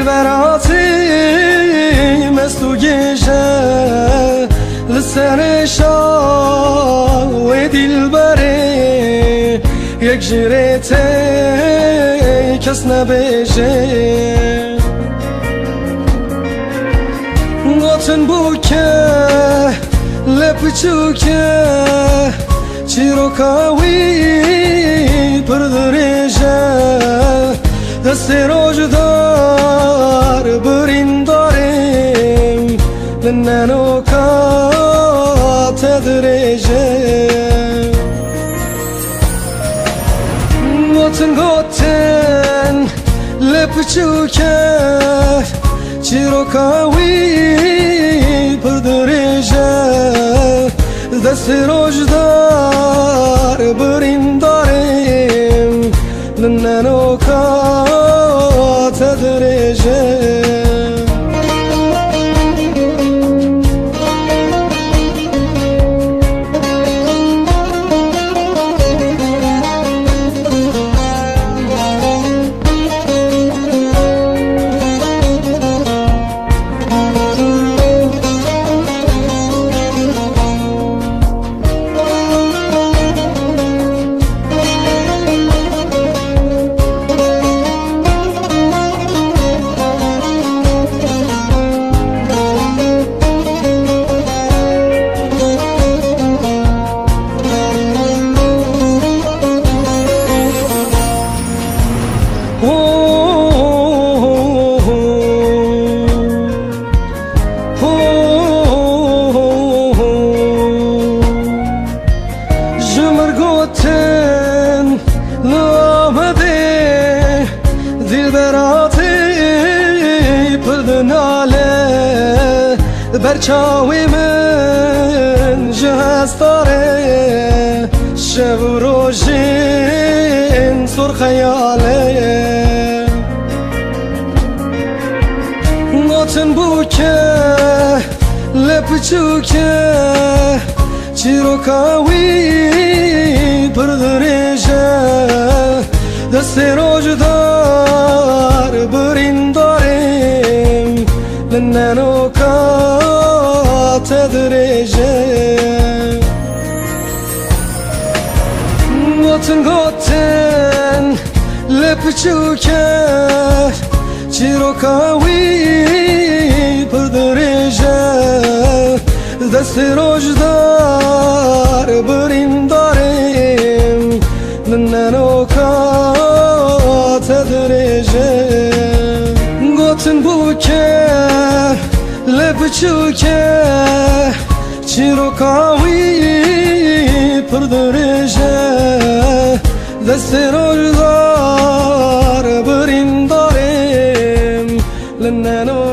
دلبراتي مستو جيجه لسر شا و دلبري یک جريتي کس نبيجه گوتن بوکه لپچوکه چیروکاوی پردریجه دست روجدار برین داریم لننوکا تدریجه گوتن لپچوکه چیروکاوی پردریجه دست روجدار برین داریم لننوکا تدریجه برچاوی من جهستاره شب و روزین سر خیاله گوتن بوکه لپچوکه چیروکاوی پردریجه دست روجدار برین داریم لننوکا تدریجه گوتن لپچوکه چیروکاوی پردریجه دست روجدار برین داریم لننوکا تدریجه گوتن بوکه لپچوکه چیروکاوی پردریجه دست روزدار برین داریم لننو